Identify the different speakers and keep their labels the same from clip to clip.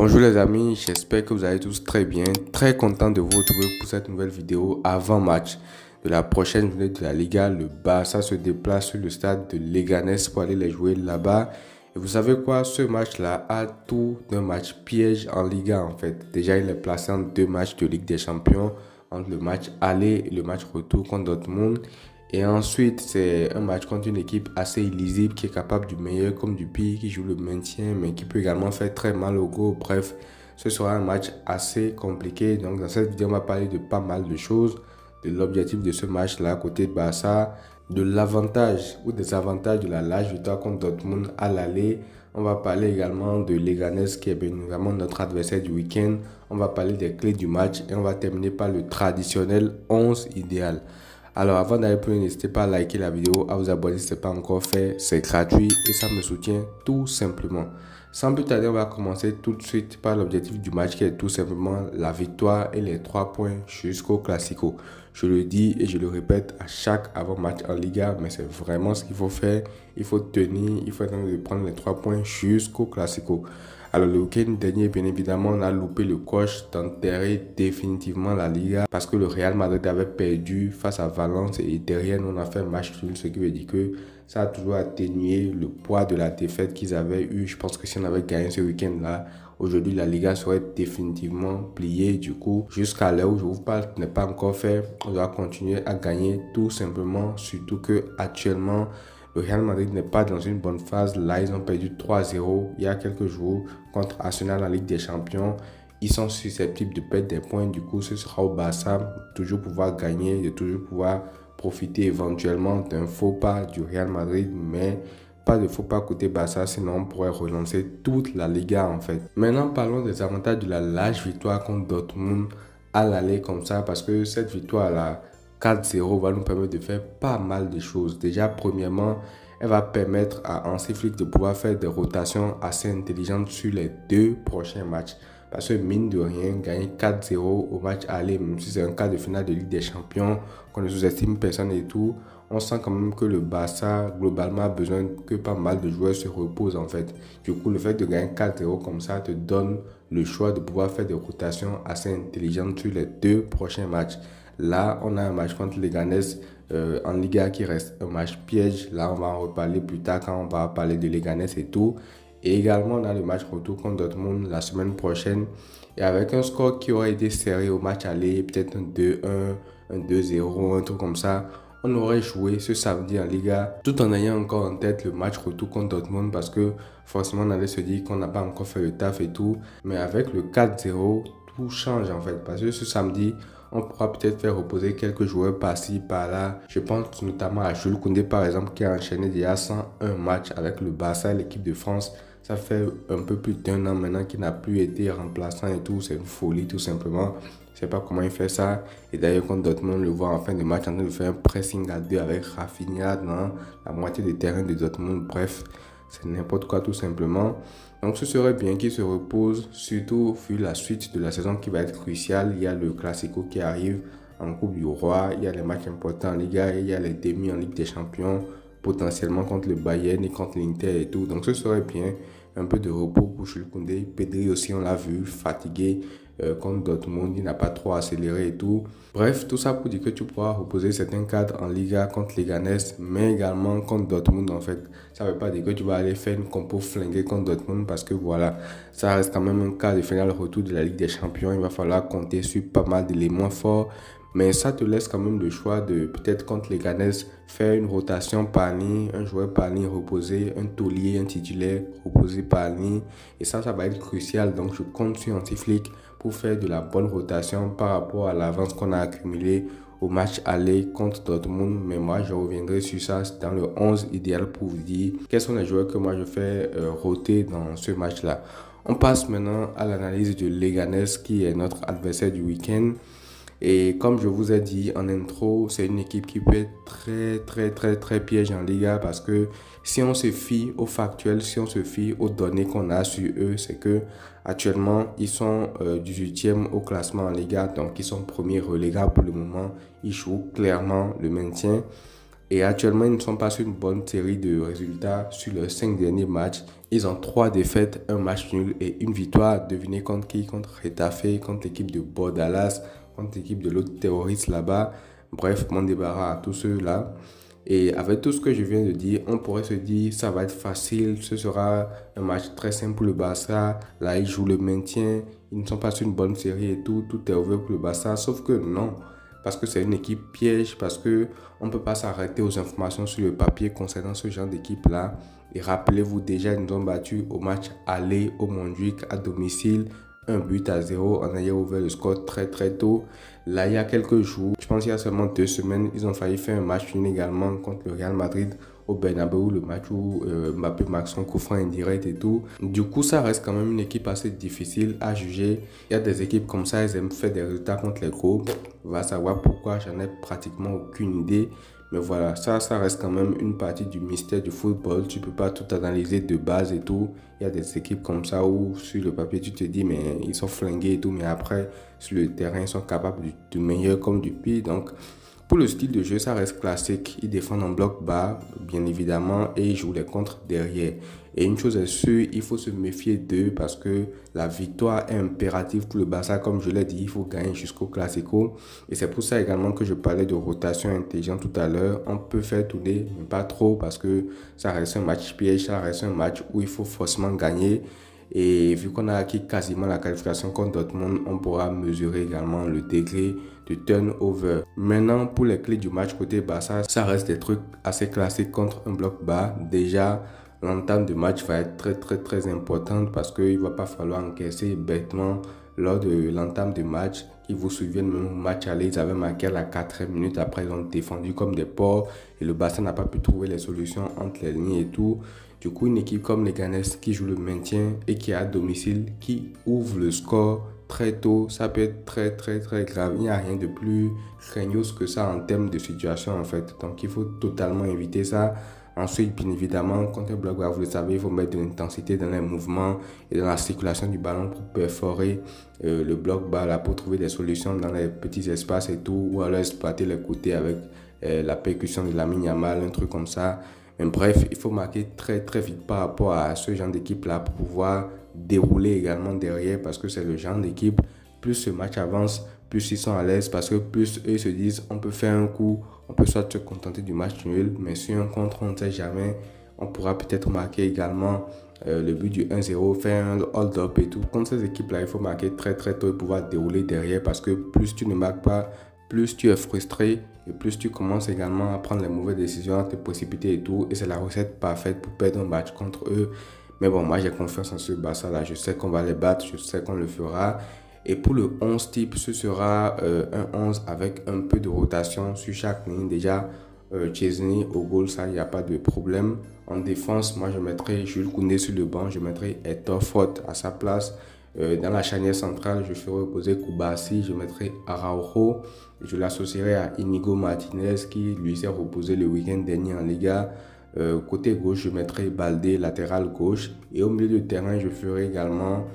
Speaker 1: Bonjour les amis, j'espère que vous allez tous très bien. Très content de vous retrouver pour cette nouvelle vidéo avant match de la prochaine journée de la Liga. Le Barça se déplace sur le stade de Leganés pour aller les jouer là-bas. Et vous savez quoi, ce match-là a tout d'un match piège en Liga en fait. Déjà, il est placé en deux matchs de Ligue des Champions, entre le match aller et le match retour contre Dortmund. Et ensuite, c'est un match contre une équipe assez illisible qui est capable du meilleur comme du pire, qui joue le maintien, mais qui peut également faire très mal au go. Bref, ce sera un match assez compliqué. Donc, dans cette vidéo, on va parler de pas mal de choses, de l'objectif de ce match-là côté de Barça, de l'avantage ou des avantages de la large victoire contre Dortmund à l'aller. On va parler également de Leganés qui est bien évidemment notre adversaire du week-end. On va parler des clés du match et on va terminer par le traditionnel 11 idéal. Alors avant d'aller plus loin, n'hésitez pas à liker la vidéo, à vous abonner si ce n'est pas encore fait, c'est gratuit et ça me soutient tout simplement. Sans plus tarder, on va commencer tout de suite par l'objectif du match qui est tout simplement la victoire et les 3 points jusqu'au Classico. Je le dis et je le répète à chaque avant-match en Liga, mais c'est vraiment ce qu'il faut faire. Il faut tenir, il faut attendre de prendre les 3 points jusqu'au Classico. Alors le week-end dernier, bien évidemment, on a loupé le coche d'enterrer définitivement la Liga parce que le Real Madrid avait perdu face à Valence et derrière nous on a fait un match nul, ce qui veut dire que ça a toujours atténué le poids de la défaite qu'ils avaient eu. Je pense que si on avait gagné ce week-end-là, aujourd'hui la Liga serait définitivement pliée. Du coup, jusqu'à l'heure où je vous parle, ce n'est pas encore fait. On doit continuer à gagner tout simplement, surtout que actuellement le Real Madrid n'est pas dans une bonne phase. Là, ils ont perdu 3-0 il y a quelques jours contre Arsenal en Ligue des Champions. Ils sont susceptibles de perdre des points. Du coup, ce sera au Barça de toujours pouvoir gagner, de toujours pouvoir profiter éventuellement d'un faux pas du Real Madrid. Mais pas de faux pas côté Barça, sinon on pourrait relancer toute la Liga en fait. Maintenant, parlons des avantages de la large victoire contre Dortmund à l'aller comme ça, parce que cette victoire-là, 4-0 va nous permettre de faire pas mal de choses. Déjà, premièrement, elle va permettre à Hansi Flick de pouvoir faire des rotations assez intelligentes sur les 2 prochains matchs. Parce que mine de rien, gagner 4-0 au match aller, même si c'est un quart de finale de Ligue des Champions, qu'on ne sous-estime personne et tout, on sent quand même que le Barça, globalement, a besoin que pas mal de joueurs se reposent en fait. Du coup, le fait de gagner 4-0 comme ça te donne le choix de pouvoir faire des rotations assez intelligentes sur les 2 prochains matchs. Là, on a un match contre Leganés en Liga qui reste un match piège. Là, on va en reparler plus tard quand on va parler de Leganés et tout. Et également, on a le match retour contre Dortmund la semaine prochaine. Et avec un score qui aurait été serré au match aller, peut-être un 2-1, un 2-0, un truc comme ça, on aurait joué ce samedi en Liga tout en ayant encore en tête le match retour contre Dortmund parce que forcément, on allait se dire qu'on n'a pas encore fait le taf et tout. Mais avec le 4-0, tout change en fait parce que ce samedi, on pourra peut-être faire reposer quelques joueurs par-ci, par-là. Je pense notamment à Jules Koundé, par exemple, qui a enchaîné déjà 101 matchs avec le Barça et l'équipe de France. Ça fait un peu plus d'1 an maintenant qu'il n'a plus été remplaçant et tout. C'est une folie, tout simplement. Je ne sais pas comment il fait ça. Et d'ailleurs, quand Dortmund le voit en fin de match en train de faire un pressing à 2 avec Rafinha dans la moitié des terrains de Dortmund. Bref, c'est n'importe quoi, tout simplement. Donc ce serait bien qu'il se repose, surtout vu la suite de la saison qui va être cruciale. Il y a le Classico qui arrive en Coupe du Roi, il y a les matchs importants en Liga, et il y a les demi en Ligue des Champions, potentiellement contre le Bayern et contre l'Inter et tout. Donc ce serait bien un peu de repos pour Jules Koundé. Pedri aussi, on l'a vu, fatigué contre Dortmund, il n'a pas trop accéléré et tout. Bref, tout ça pour dire que tu pourras reposer certains cadres en Liga contre Leganés, mais également contre Dortmund en fait. Ça ne veut pas dire que tu vas aller faire une compo flinguée contre Dortmund parce que voilà, ça reste quand même un quart de finale retour de la Ligue des Champions. Il va falloir compter sur pas mal d'éléments forts. Mais ça te laisse quand même le choix de peut-être contre Leganés faire une rotation par ligne, un joueur par ligne reposé, un taulier, un titulaire reposé par ligne. Et ça va être crucial. Donc je compte sur Hansi Flick pour faire de la bonne rotation par rapport à l'avance qu'on a accumulée au match aller contre Dortmund. Mais moi, je reviendrai sur ça dans le 11 idéal pour vous dire quels sont les joueurs que moi je fais roter dans ce match-là. On passe maintenant à l'analyse de Leganés qui est notre adversaire du week-end. Et comme je vous ai dit en intro, c'est une équipe qui peut être très piège en Liga parce que si on se fie au factuel, si on se fie aux données qu'on a sur eux, c'est que actuellement ils sont 18e au classement en Liga, donc ils sont premiers relégables pour le moment. Ils jouent clairement le maintien. Et actuellement, ils ne sont pas sur une bonne série de résultats sur leurs 5 derniers matchs. Ils ont 3 défaites, un match nul et une victoire. Devinez contre qui? Contre Getafe, contre l'équipe de Bordalas, contre l'équipe de l'autre terroriste là-bas. Bref, mon débarras à tous ceux-là. Et avec tout ce que je viens de dire, on pourrait se dire ça va être facile, ce sera un match très simple pour le Barça. Là, ils jouent le maintien, ils ne sont pas sur une bonne série et tout est ouvert pour le Barça. Sauf que non, parce que c'est une équipe piège, parce que on ne peut pas s'arrêter aux informations sur le papier concernant ce genre d'équipe-là. Et rappelez-vous déjà, ils nous ont battu au match aller au Montjuic à domicile. 1-0 en ayant ouvert le score très très tôt. Là, il y a quelques jours, je pense qu'il y a seulement 2 semaines, ils ont failli faire un match nul également contre le Real Madrid au Bernabeu, le match où Mbappé marque son coup franc indirect et tout. Du coup, ça reste quand même une équipe assez difficile à juger. Il y a des équipes comme ça, elles aiment faire des résultats contre les gros. On va savoir pourquoi, j'en ai pratiquement aucune idée. Mais voilà, ça reste quand même une partie du mystère du football. Tu peux pas tout analyser de base et tout. Il y a des équipes comme ça où sur le papier tu te dis mais ils sont flingués et tout. Mais après, sur le terrain, ils sont capables du meilleur comme du pire. Donc, pour le style de jeu, ça reste classique. Ils défendent en bloc bas, bien évidemment, et ils jouent les contres derrière. Et une chose est sûre, il faut se méfier d'eux parce que la victoire est impérative pour le Barça. Comme je l'ai dit, il faut gagner jusqu'au Classico. Et c'est pour ça également que je parlais de rotation intelligente tout à l'heure. On peut faire tourner, mais pas trop parce que ça reste un match piège, ça reste un match où il faut forcément gagner. Et vu qu'on a acquis quasiment la qualification contre Dortmund, on pourra mesurer également le degré de turnover. Maintenant, pour les clés du match côté Barça, ça reste des trucs assez classiques contre un bloc bas. Déjà, l'entame de match va être très importante parce qu'il ne va pas falloir encaisser bêtement lors de l'entame de match. Ils vous souviennent, même au match aller, ils avaient marqué à la 4e minute. Après, ils ont défendu comme des porcs et le Barça n'a pas pu trouver les solutions entre les lignes et tout. Du coup, une équipe comme les Leganés qui joue le maintien et qui est à domicile, qui ouvre le score très tôt, ça peut être très grave. Il n'y a rien de plus craignos que ça en termes de situation en fait. Donc, il faut totalement éviter ça. Ensuite, bien évidemment, contre un bloc bas, vous le savez, il faut mettre de l'intensité dans les mouvements et dans la circulation du ballon pour perforer le bloc bas là, pour trouver des solutions dans les petits espaces et tout, ou alors exploiter les côtés avec la percussion de Lamine Yamal, un truc comme ça. Mais bref, il faut marquer très vite par rapport à ce genre d'équipe là pour pouvoir dérouler également derrière parce que c'est le genre d'équipe, plus ce match avance, plus ils sont à l'aise parce que plus eux se disent on peut faire un coup, on peut soit se contenter du match nul, mais sur un contre on ne sait jamais, on pourra peut-être marquer également le but du 1-0, faire un hold-up et tout. Contre ces équipes là, il faut marquer très tôt et pouvoir dérouler derrière parce que plus tu ne marques pas, plus tu es frustré et plus tu commences également à prendre les mauvaises décisions, à te précipiter et tout. Et c'est la recette parfaite pour perdre un match contre eux. Mais bon, moi j'ai confiance en ce Barça là. Je sais qu'on va les battre, je sais qu'on le fera. Et pour le 11 type, ce sera un 11 avec un peu de rotation sur chaque ligne. Déjà, Chesney au goal, ça, il n'y a pas de problème. En défense, moi je mettrai Jules Koundé sur le banc. Je mettrai Héctor Fort à sa place. Dans la charnière centrale, je ferai reposer Koubassi, je mettrai Araujo, je l'associerai à Inigo Martinez qui lui s'est reposé le week-end dernier en Liga. Côté gauche, je mettrai Baldé, latéral gauche. Et au milieu de terrain, je ferai également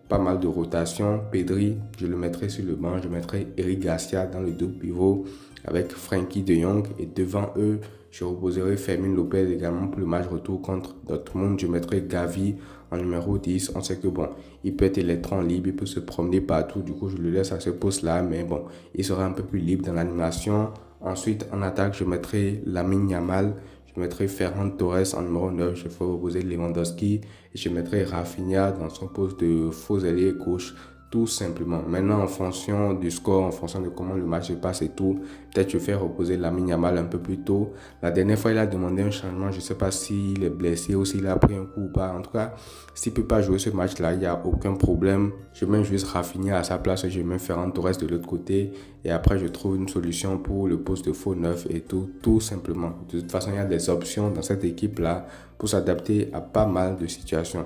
Speaker 1: pas mal de rotation. Pedri, je le mettrai sur le banc. Je mettrai Eric Garcia dans le double pivot avec Frenkie de Jong. Et devant eux, je reposerai Fermin Lopez également pour le match retour contre Dortmund. Je mettrai Gavi en numéro 10. On sait que bon, il peut être électron libre, il peut se promener partout. Du coup, je le laisse à ce poste-là. Mais bon, il sera un peu plus libre dans l'animation. Ensuite, en attaque, je mettrai Lamine Yamal. Je mettrai Ferran Torres en numéro 9. Je ferai reposer Lewandowski. Et je mettrai Rafinha dans son poste de faux ailier gauche. Tout simplement. Maintenant, en fonction du score, en fonction de comment le match se passe et tout, peut-être je fais reposer Lamine Yamal un peu plus tôt. La dernière fois, il a demandé un changement. Je ne sais pas s'il est blessé ou s'il a pris un coup ou pas. En tout cas, s'il ne peut pas jouer ce match-là, il n'y a aucun problème. Je mets juste Rafinha à sa place. Je mets Ferran Torres de l'autre côté. Et après, je trouve une solution pour le poste de faux neuf et tout simplement. De toute façon, il y a des options dans cette équipe-là pour s'adapter à pas mal de situations.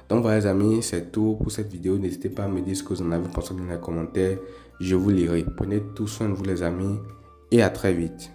Speaker 1: Donc voilà les amis, c'est tout pour cette vidéo. N'hésitez pas à me dire ce que vous en avez pensé dans les commentaires. Je vous lirai. Prenez tout soin de vous les amis et à très vite.